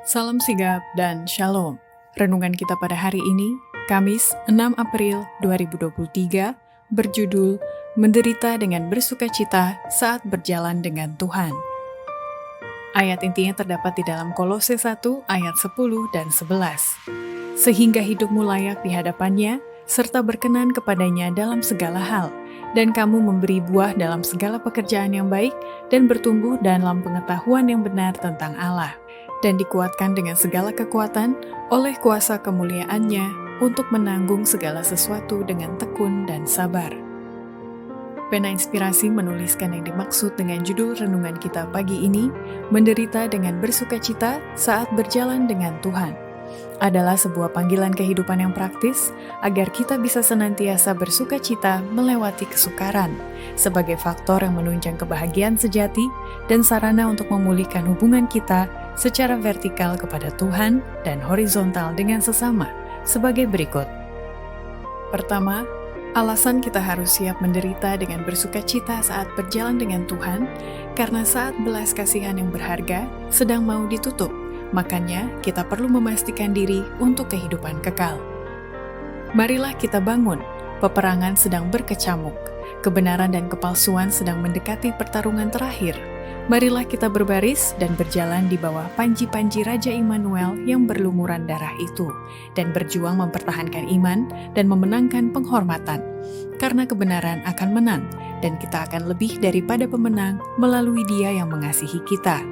Salam sigap dan shalom. Renungan kita pada hari ini, Kamis 6 April 2023, berjudul Menderita dengan Bersukacita Saat Berjalan dengan Tuhan. Ayat intinya terdapat di dalam Kolose 1 ayat 10 dan 11. Sehingga hidupmu layak di hadapannya, serta berkenan kepadanya dalam segala hal, dan kamu memberi buah dalam segala pekerjaan yang baik, dan bertumbuh dalam pengetahuan yang benar tentang Allah, dan dikuatkan dengan segala kekuatan oleh kuasa kemuliaannya untuk menanggung segala sesuatu dengan tekun dan sabar. Pena Inspirasi menuliskan yang dimaksud dengan judul renungan kita pagi ini, menderita dengan bersukacita saat berjalan dengan Tuhan, adalah sebuah panggilan kehidupan yang praktis agar kita bisa senantiasa bersukacita melewati kesukaran sebagai faktor yang menunjang kebahagiaan sejati dan sarana untuk memulihkan hubungan kita secara vertikal kepada Tuhan dan horizontal dengan sesama sebagai berikut. Pertama, alasan kita harus siap menderita dengan bersukacita saat berjalan dengan Tuhan karena saat belas kasihan yang berharga sedang mau ditutup. Makanya, kita perlu memastikan diri untuk kehidupan kekal. Marilah kita bangun, peperangan sedang berkecamuk, kebenaran dan kepalsuan sedang mendekati pertarungan terakhir. Marilah kita berbaris dan berjalan di bawah panji-panji Raja Immanuel yang berlumuran darah itu, dan berjuang mempertahankan iman dan memenangkan penghormatan, karena kebenaran akan menang, dan kita akan lebih daripada pemenang melalui Dia yang mengasihi kita.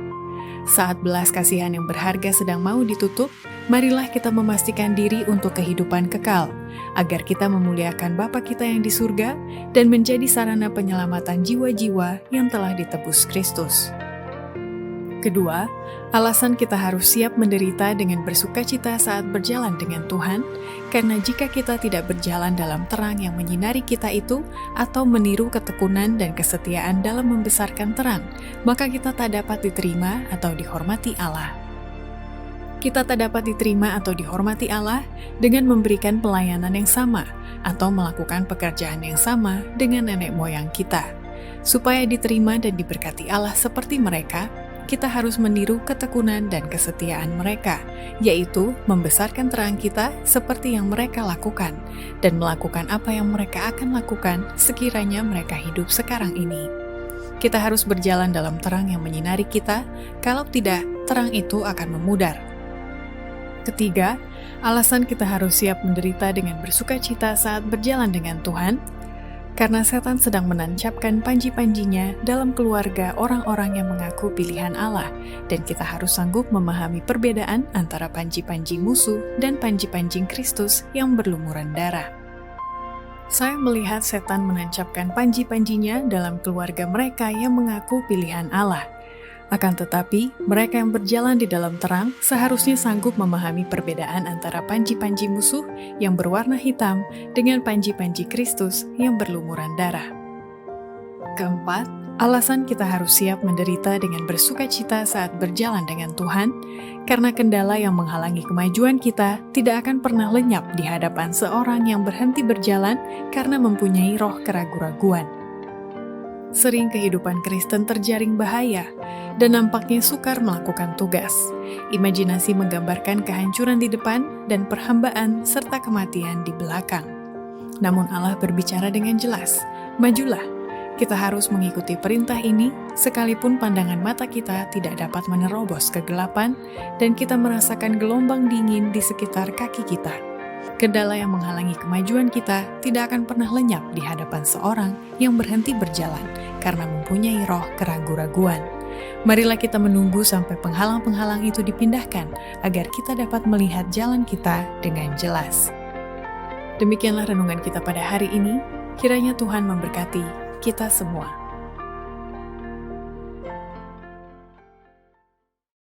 Saat belas kasihan yang berharga sedang mau ditutup, marilah kita memastikan diri untuk kehidupan kekal, agar kita memuliakan Bapa kita yang di surga dan menjadi sarana penyelamatan jiwa-jiwa yang telah ditebus Kristus. Kedua, alasan kita harus siap menderita dengan bersukacita saat berjalan dengan Tuhan, karena jika kita tidak berjalan dalam terang yang menyinari kita itu, atau meniru ketekunan dan kesetiaan dalam membesarkan terang, maka kita tak dapat diterima atau dihormati Allah. Kita tak dapat diterima atau dihormati Allah dengan memberikan pelayanan yang sama, atau melakukan pekerjaan yang sama dengan nenek moyang kita. Supaya diterima dan diberkati Allah seperti mereka, kita harus meniru ketekunan dan kesetiaan mereka, yaitu membesarkan terang kita seperti yang mereka lakukan, dan melakukan apa yang mereka akan lakukan sekiranya mereka hidup sekarang ini. Kita harus berjalan dalam terang yang menyinari kita, kalau tidak, terang itu akan memudar. Ketiga, alasan kita harus siap menderita dengan bersukacita saat berjalan dengan Tuhan, karena setan sedang menancapkan panji-panjinya dalam keluarga orang-orang yang mengaku pilihan Allah, dan kita harus sanggup memahami perbedaan antara panji-panji musuh dan panji-panji Kristus yang berlumuran darah. Saya melihat setan menancapkan panji-panjinya dalam keluarga mereka yang mengaku pilihan Allah. Akan tetapi, mereka yang berjalan di dalam terang seharusnya sanggup memahami perbedaan antara panji-panji musuh yang berwarna hitam dengan panji-panji Kristus yang berlumuran darah. Keempat, alasan kita harus siap menderita dengan bersukacita saat berjalan dengan Tuhan, karena kendala yang menghalangi kemajuan kita tidak akan pernah lenyap di hadapan seorang yang berhenti berjalan karena mempunyai roh keraguan-raguan. Sering kehidupan Kristen terjaring bahaya, dan nampaknya sukar melakukan tugas. Imajinasi menggambarkan kehancuran di depan dan perhambaan serta kematian di belakang. Namun Allah berbicara dengan jelas, majulah. Kita harus mengikuti perintah ini, sekalipun pandangan mata kita tidak dapat menerobos kegelapan, dan kita merasakan gelombang dingin di sekitar kaki kita. Kendala yang menghalangi kemajuan kita tidak akan pernah lenyap di hadapan seorang yang berhenti berjalan karena mempunyai roh keraguan-raguan. Marilah kita menunggu sampai penghalang-penghalang itu dipindahkan agar kita dapat melihat jalan kita dengan jelas. Demikianlah renungan kita pada hari ini. Kiranya Tuhan memberkati kita semua.